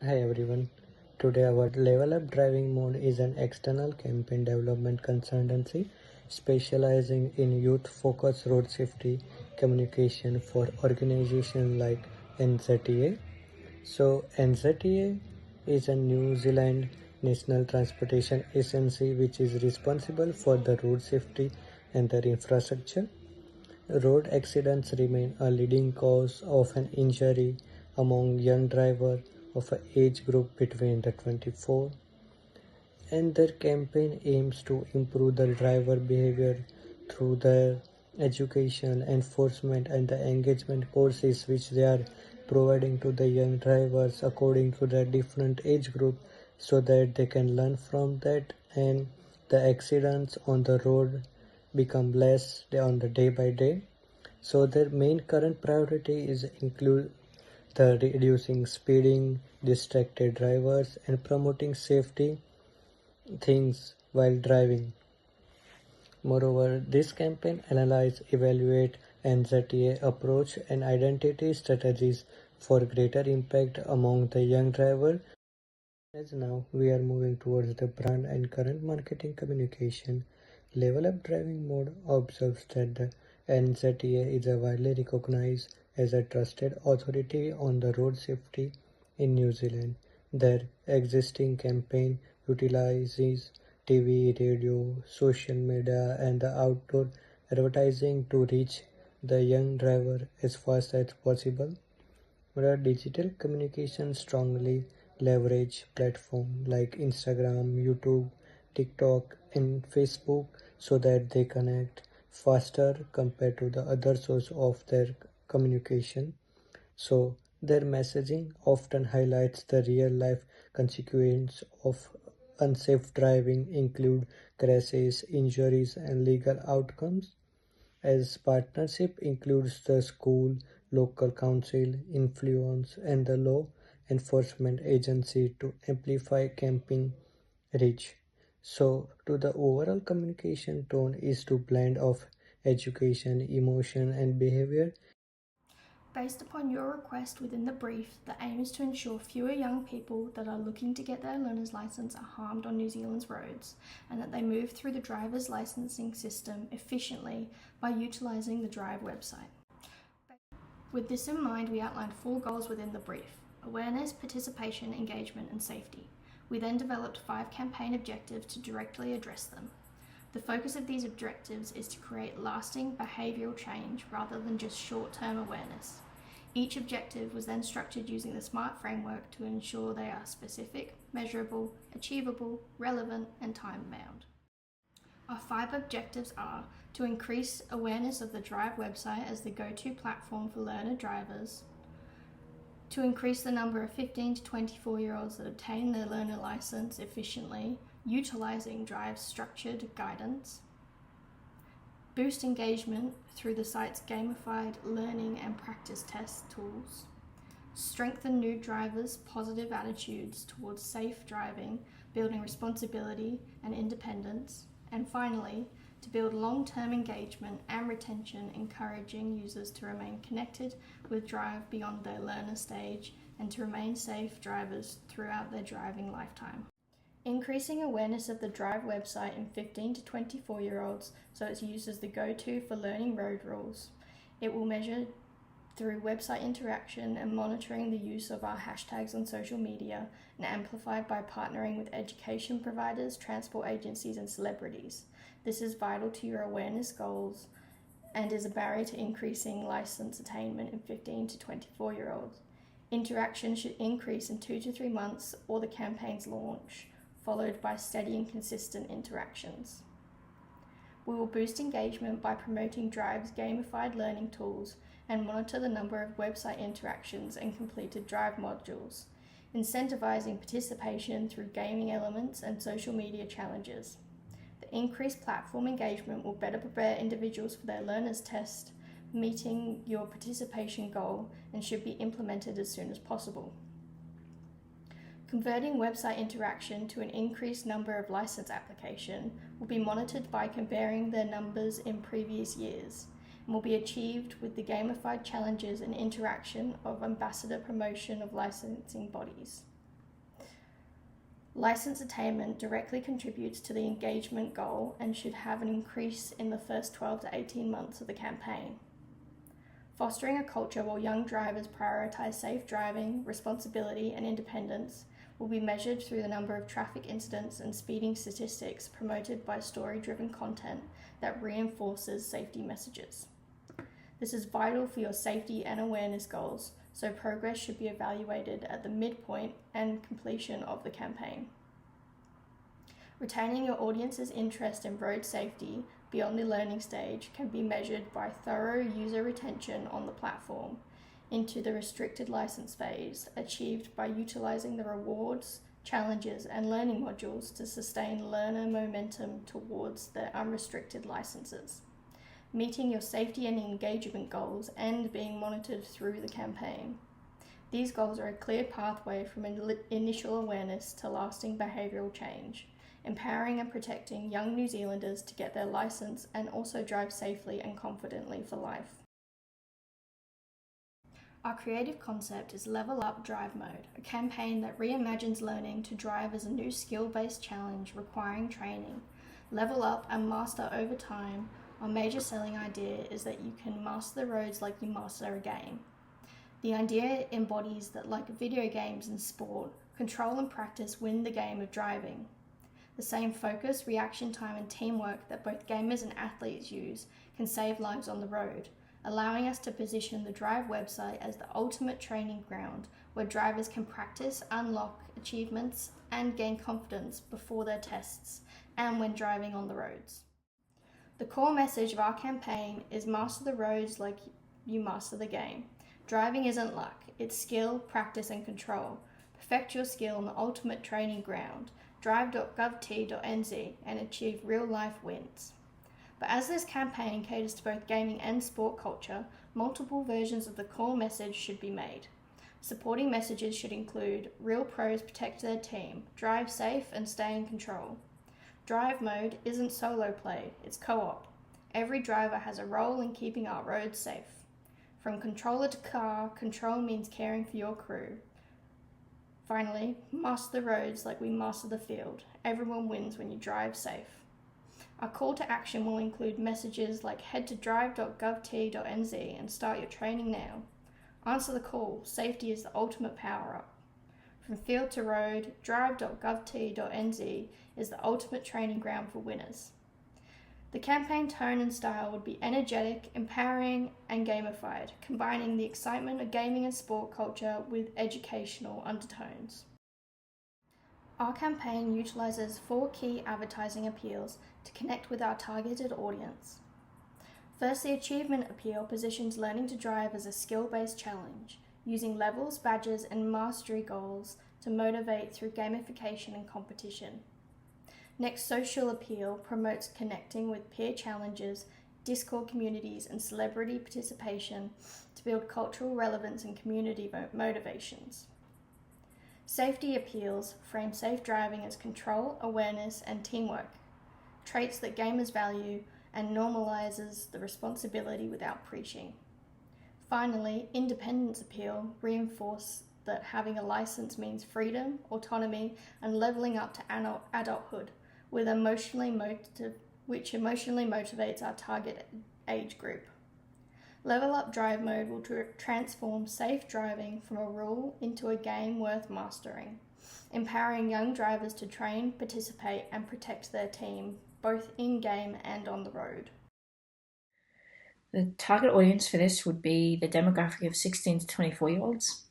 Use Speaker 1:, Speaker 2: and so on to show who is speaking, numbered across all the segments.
Speaker 1: Hi everyone. Today our Level Up Driving Mode is an external campaign development consultancy specializing in youth-focused road safety communication for organizations like NZTA. So NZTA is a New Zealand national transportation agency which is responsible for the road safety and their infrastructure. Road accidents remain a leading cause of an injury among young drivers of an age group between the 24, and their campaign aims to improve the driver behavior through their education, enforcement and the engagement courses which they are providing to the young drivers according to their different age group, so that they can learn from that and the accidents on the road become less on the day by day. So their main current priority is include the reducing speeding, distracted drivers, and promoting safety things while driving. Moreover, this campaign analyze, evaluate, anxiety approach and identity strategies for greater impact among the young driver. As now we are moving towards the brand and current marketing communication, Level Up Driving Mode observes that the NZTA is a widely recognized as a trusted authority on the road safety in New Zealand. Their existing campaign utilizes TV, radio, social media, and the outdoor advertising to reach the young driver as fast as possible. Where digital communication strongly leverage platforms like Instagram, YouTube, TikTok, and Facebook so that they connect faster compared to the other source of their communication. So their messaging often highlights the real life consequences of unsafe driving include crashes, injuries, and legal outcomes, as partnership includes the school, local council, influence, and the law enforcement agency to amplify camping reach. So, to the overall communication tone is to blend of education, emotion, and behavior.
Speaker 2: Based upon your request within the brief, the aim is to ensure fewer young people that are looking to get their learner's license are harmed on New Zealand's roads, and that they move through the driver's licensing system efficiently by utilising the Drive website. With this in mind, we outlined 4 goals within the brief: awareness, participation, engagement, and safety. We then developed 5 campaign objectives to directly address them. The focus of these objectives is to create lasting behavioural change rather than just short-term awareness. Each objective was then structured using the SMART framework to ensure they are specific, measurable, achievable, relevant, and time-bound. Our 5 objectives are to increase awareness of the Drive website as the go-to platform for learner drivers, to increase the number of 15 to 24-year-olds that obtain their learner license efficiently, utilising Drive's structured guidance, boost engagement through the site's gamified learning and practice test tools, strengthen new drivers' positive attitudes towards safe driving, building responsibility and independence, and finally, to build long-term engagement and retention, encouraging users to remain connected with Drive beyond their learner stage and to remain safe drivers throughout their driving lifetime. Increasing awareness of the Drive website in 15 to 24-year-olds so it's used as the go-to for learning road rules. It will measure through website interaction and monitoring the use of our hashtags on social media, and amplified by partnering with education providers, transport agencies, and celebrities. This is vital to your awareness goals and is a barrier to increasing license attainment in 15 to 24-year-olds. Interaction should increase in 2 to 3 months or the campaign's launch, followed by steady and consistent interactions. We will boost engagement by promoting Drive's gamified learning tools and monitor the number of website interactions and completed Drive modules, incentivizing participation through gaming elements and social media challenges. The increased platform engagement will better prepare individuals for their learners test, meeting your participation goal, and should be implemented as soon as possible. Converting website interaction to an increased number of license application will be monitored by comparing their numbers in previous years, and will be achieved with the gamified challenges and interaction of ambassador promotion of licensing bodies. License attainment directly contributes to the engagement goal and should have an increase in the first 12 to 18 months of the campaign. Fostering a culture where young drivers prioritise safe driving, responsibility and independence will be measured through the number of traffic incidents and speeding statistics promoted by story-driven content that reinforces safety messages. This is vital for your safety and awareness goals, so progress should be evaluated at the midpoint and completion of the campaign. Retaining your audience's interest in road safety beyond the learning stage can be measured by thorough user retention on the platform into the restricted license phase, achieved by utilising the rewards, challenges and learning modules to sustain learner momentum towards their unrestricted licenses. Meeting your safety and engagement goals and being monitored through the campaign. These goals are a clear pathway from initial awareness to lasting behavioural change, empowering and protecting young New Zealanders to get their licence and also drive safely and confidently for life. Our creative concept is Level Up Drive Mode, a campaign that reimagines learning to drive as a new skill-based challenge requiring training. Level up and master over time. Our major selling idea is that you can master the roads like you master a game. The idea embodies that, like video games and sport, control and practice win the game of driving. The same focus, reaction time and teamwork that both gamers and athletes use can save lives on the road, allowing us to position the Drive website as the ultimate training ground where drivers can practice, unlock achievements and gain confidence before their tests and when driving on the roads. The core message of our campaign is master the roads like you master the game. Driving isn't luck, it's skill, practice and control. Perfect your skill on the ultimate training ground, drive.gov.nz, and achieve real-life wins. But as this campaign caters to both gaming and sport culture, multiple versions of the core message should be made. Supporting messages should include real pros protect their team, drive safe and stay in control. Drive mode isn't solo play, it's co-op. Every driver has a role in keeping our roads safe. From controller to car, control means caring for your crew. Finally, master the roads like we master the field. Everyone wins when you drive safe. Our call to action will include messages like head to drive.gov.nz and start your training now. Answer the call, safety is the ultimate power-up. From field to road, drive.gov.nz is the ultimate training ground for winners. The campaign tone and style would be energetic, empowering and gamified, combining the excitement of gaming and sport culture with educational undertones. Our campaign utilises 4 key advertising appeals to connect with our targeted audience. First, the achievement appeal positions learning to drive as a skill-based challenge, using levels, badges and mastery goals to motivate through gamification and competition. Next, social appeal promotes connecting with peer challenges, Discord communities and celebrity participation to build cultural relevance and community motivations. Safety appeals frame safe driving as control, awareness and teamwork, traits that gamers value, and normalizes the responsibility without preaching. Finally, independence appeal reinforce that having a license means freedom, autonomy, and leveling up to adulthood, which emotionally motivates our target age group. Level Up Drive Mode will transform safe driving from a rule into a game worth mastering, empowering young drivers to train, participate, and protect their team, both in-game and on the road.
Speaker 3: The target audience for this would be the demographic of 16 to 24-year-olds.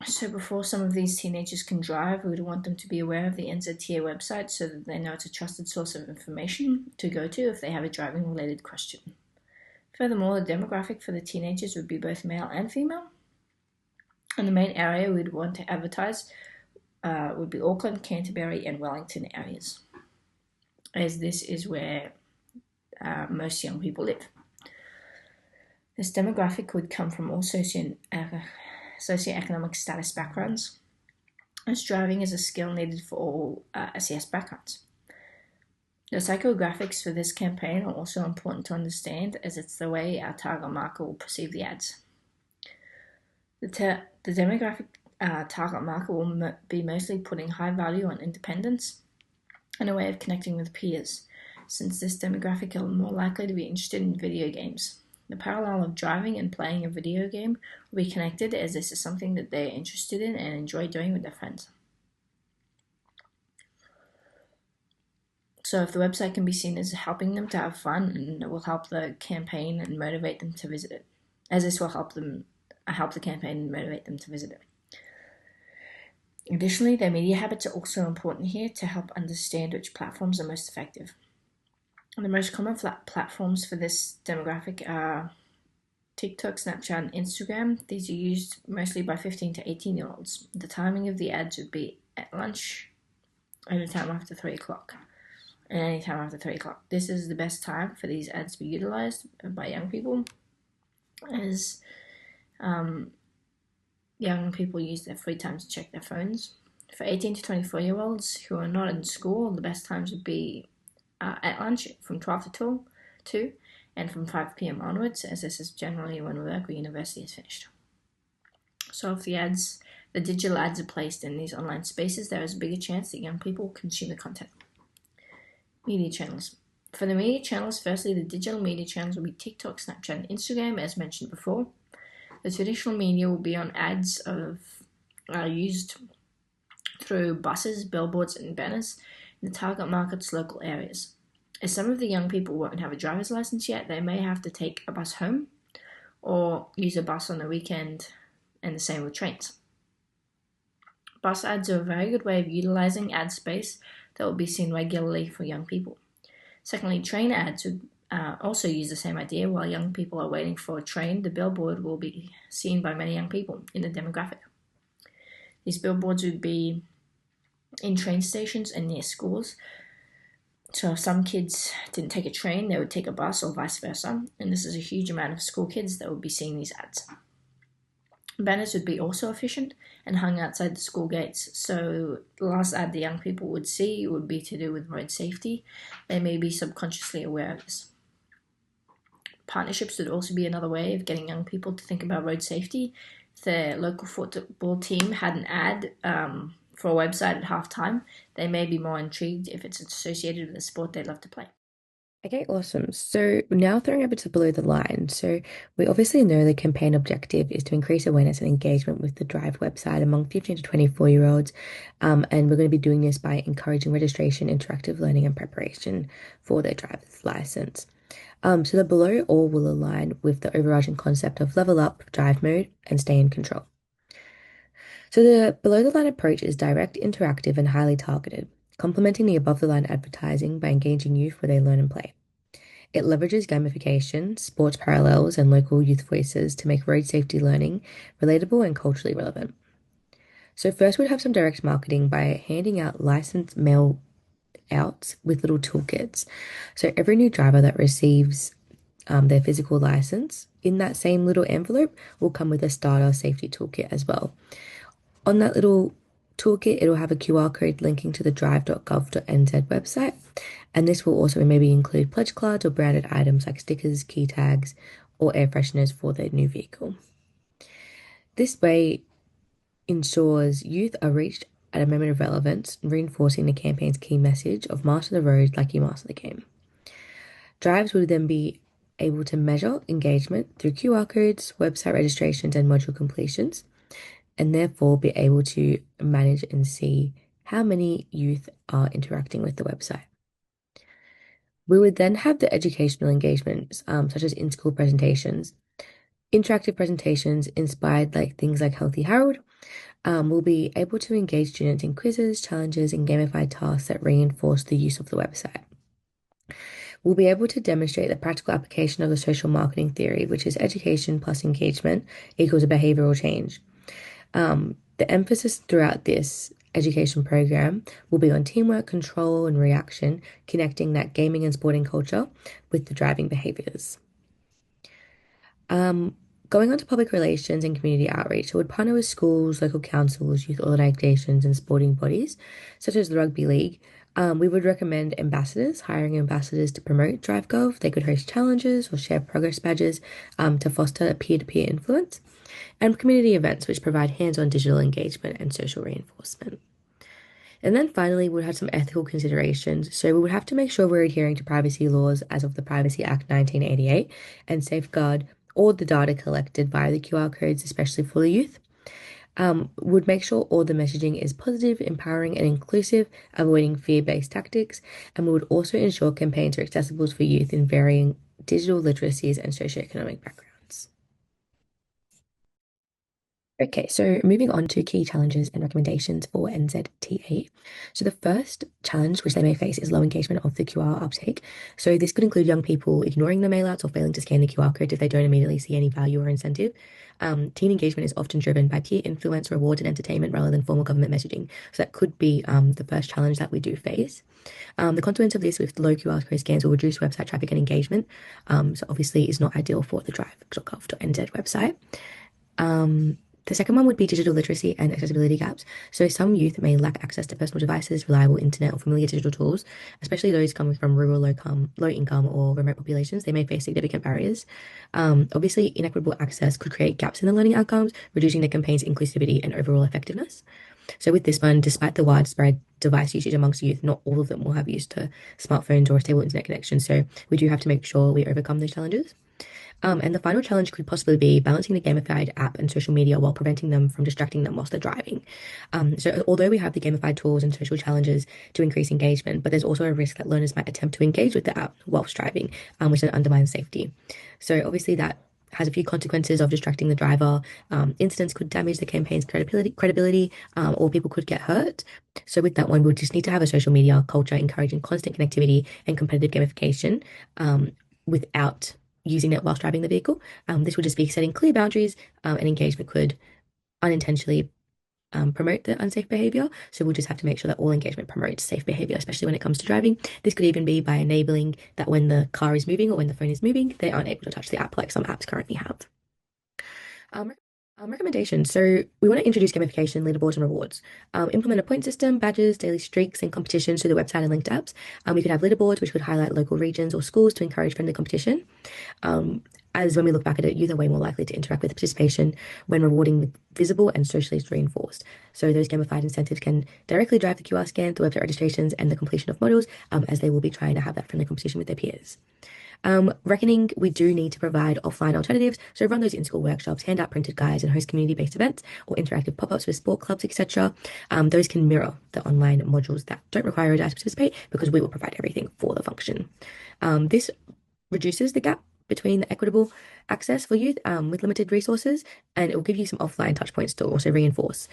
Speaker 3: So before some of these teenagers can drive, we would want them to be aware of the NZTA website so that they know it's a trusted source of information to go to if they have a driving-related question. Furthermore, the demographic for the teenagers would be both male and female. And the main area we'd want to advertise would be Auckland, Canterbury and Wellington areas, as this is where most young people live. This demographic would come from all socioeconomic status backgrounds, as driving is a skill needed for all SES backgrounds. The psychographics for this campaign are also important to understand, as it's the way our target market will perceive the ads. The demographic target market will be mostly putting high value on independence and a way of connecting with peers, since this demographic are more likely to be interested in video games. The parallel of driving and playing a video game will be connected, as this is something that they're interested in and enjoy doing with their friends. So if the website can be seen as helping them to have fun, and it will help the campaign and motivate them to visit it, as this will help the campaign and motivate them to visit it. Additionally, their media habits are also important here to help understand which platforms are most effective. The most common platforms for this demographic are TikTok, Snapchat, and Instagram. These are used mostly by 15 to 18-year-olds. The timing of the ads would be at lunch, anytime after 3 o'clock, and anytime after 3 o'clock. This is the best time for these ads to be utilized by young people, as young people use their free time to check their phones. For 18 to 24-year-olds who are not in school, the best times would be at lunch from 12 to 2 and from 5 p.m. onwards, as this is generally when work or university is finished. So if the digital ads are placed in these online spaces, there is a bigger chance that young people will consume the content. Media channels. For the media channels, firstly, the digital media channels will be TikTok, Snapchat, and Instagram, as mentioned before. The traditional media will be on ads used through buses, billboards, and banners in the target market's local areas. As some of the young people won't have a driver's license yet, they may have to take a bus home or use a bus on the weekend, and the same with trains. Bus ads are a very good way of utilizing ad space that will be seen regularly for young people. Secondly, train ads would also use the same idea. While young people are waiting for a train, the billboard will be seen by many young people in the demographic. These billboards would be in train stations and near schools. So if some kids didn't take a train, they would take a bus or vice versa, and this is a huge amount of school kids that would be seeing these ads. Banners would be also efficient and hung outside the school gates. So the last ad the young people would see would be to do with road safety. They may be subconsciously aware of this. Partnerships would also be another way of getting young people to think about road safety. If their local football team had an ad for a website at halftime, they may be more intrigued if it's associated with a sport they love to play.
Speaker 4: Okay, awesome. So now throwing over to below the line. So we obviously know the campaign objective is to increase awareness and engagement with the Drive website among 15 to 24-year-olds. And we're going to be doing this by encouraging registration, interactive learning, and preparation for their driver's license. So the below all will align with the overarching concept of level up, drive mode, and stay in control. So the below the line approach is direct, interactive, and highly targeted, complementing the above the line advertising by engaging youth where they learn and play. It leverages gamification, sports parallels, and local youth voices to make road safety learning relatable and culturally relevant. So first we'd have some direct marketing by handing out license mail outs with little toolkits. So every new driver that receives their physical license, in that same little envelope will come with a starter safety toolkit as well. On that little toolkit, it'll have a QR code linking to the drive.gov.nz website, and this will also maybe include pledge cards or branded items like stickers, key tags, or air fresheners for their new vehicle. This way ensures youth are reached at a moment of relevance, reinforcing the campaign's key message of master the road like you master the game. Drives would then be able to measure engagement through QR codes, website registrations, and module completions, and therefore be able to manage and see how many youth are interacting with the website. We would then have the educational engagements, such as in-school presentations. Interactive presentations inspired like things like Healthy Harold will be able to engage students in quizzes, challenges, and gamified tasks that reinforce the use of the website. We'll be able to demonstrate the practical application of the social marketing theory, which is education plus engagement equals a behavioral change. The emphasis throughout this education program will be on teamwork, control, and reaction, connecting that gaming and sporting culture with the driving behaviors. Going on to public relations and community outreach, so we'd partner with schools, local councils, youth organisations, and sporting bodies, such as the Rugby League. We would recommend ambassadors, hiring ambassadors to promote DriveGov. They could host challenges or share progress badges to foster peer-to-peer influence, and community events, which provide hands-on digital engagement and social reinforcement. And then finally, we would have some ethical considerations. So we would have to make sure we're adhering to privacy laws as of the Privacy Act 1988 and safeguard all the data collected via the QR codes, especially for the youth. Would make sure all the messaging is positive, empowering, and inclusive, avoiding fear-based tactics. And we would also ensure campaigns are accessible for youth in varying digital literacies and socioeconomic backgrounds. Okay, so moving on to key challenges and recommendations for NZTA. So the first challenge which they may face is low engagement of the QR uptake. So this could include young people ignoring the mailouts or failing to scan the QR code if they don't immediately see any value or incentive. Teen engagement is often driven by peer influence, rewards, and entertainment rather than formal government messaging. So that could be the first challenge that we do face. The consequence of this with low QR code scans will reduce website traffic and engagement. So obviously is not ideal for the drive.gov.nz website. The second one would be digital literacy and accessibility gaps. So some youth may lack access to personal devices, reliable internet, or familiar digital tools, especially those coming from rural, low income, or remote populations. They may face significant barriers. Obviously, inequitable access could create gaps in the learning outcomes, reducing the campaign's inclusivity and overall effectiveness. So with this one, despite the widespread device usage amongst youth, not all of them will have used to smartphones or a stable internet connection. So we do have to make sure we overcome those challenges. And the final challenge could possibly be balancing the gamified app and social media while preventing them from distracting them whilst they're driving. So although we have the gamified tools and social challenges to increase engagement, but there's also a risk that learners might attempt to engage with the app whilst driving, which then undermines safety. So obviously that has a few consequences of distracting the driver. Incidents could damage the campaign's credibility, or people could get hurt. So with that one, we'll just need to have a social media culture encouraging constant connectivity and competitive gamification without using it whilst driving the vehicle. This would just be setting clear boundaries, and engagement could unintentionally promote the unsafe behavior. So we'll just have to make sure that all engagement promotes safe behavior, especially when it comes to driving. This could even be by enabling that when the car is moving or when the phone is moving, they aren't able to touch the app like some apps currently have. Recommendations. So we want to introduce gamification, leaderboards, and rewards. Implement a point system, badges, daily streaks, and competitions through the website and linked apps. We could have leaderboards, which would highlight local regions or schools to encourage friendly competition. As when we look back at it, youth are way more likely to interact with participation when rewarding with visible and socially reinforced. So those gamified incentives can directly drive the QR scan, the website registrations, and the completion of modules, as they will be trying to have that friendly competition with their peers. Reckoning we do need to provide offline alternatives, so run those in-school workshops, hand out printed guides, and host community-based events or interactive pop-ups with sport clubs, etc. Those can mirror the online modules that don't require a data to participate because we will provide everything for the function. This reduces the gap between the equitable access for youth with limited resources, and it will give you some offline touch points to also reinforce,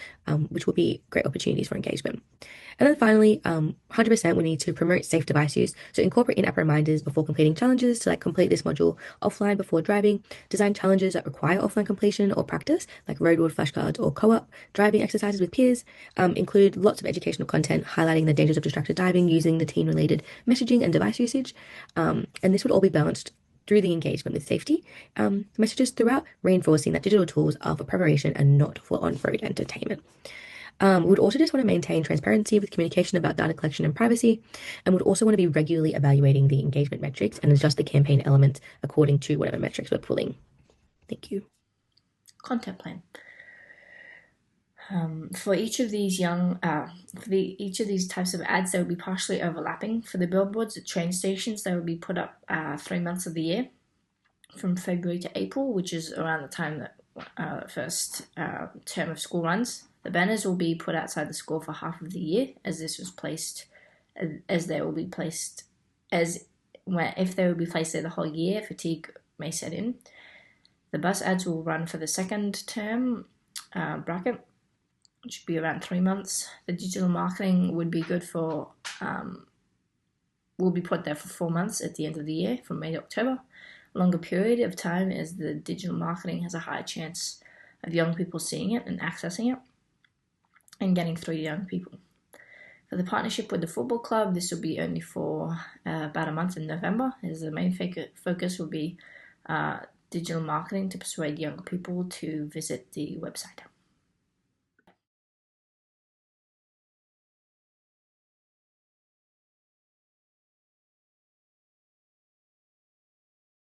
Speaker 4: which will be great opportunities for engagement. And then finally, 100% we need to promote safe device use. So incorporate in-app reminders before completing challenges to complete this module offline before driving. Design challenges that require offline completion or practice, like road rule flashcards or co-op driving exercises with peers. Include lots of educational content highlighting the dangers of distracted driving using the teen-related messaging and device usage. And this would all be balanced through the engagement with safety messages throughout, reinforcing that digital tools are for preparation and not for on-road entertainment. Would also just want to maintain transparency with communication about data collection and privacy, and would also want to be regularly evaluating the engagement metrics and adjust the campaign elements according to whatever metrics we're pulling. Thank you.
Speaker 3: Content plan. For each of these each of these types of ads, they will be partially overlapping. For the billboards at train stations, they will be put up 3 months of the year, from February to April, which is around the time that first term of school runs. The banners will be put outside the school for half of the year, as this was placed, as they will be placed, if they will be placed there the whole year, fatigue may set in. The bus ads will run for the second term bracket, which would be around 3 months. The digital marketing would be good for, will be put there for 4 months at the end of the year, from May to October. A longer period of time, as the digital marketing has a higher chance of young people seeing it and accessing it and getting through to young people. For the partnership with the football club, this will be only for about a month in November, as the main focus will be digital marketing to persuade younger people to visit the website.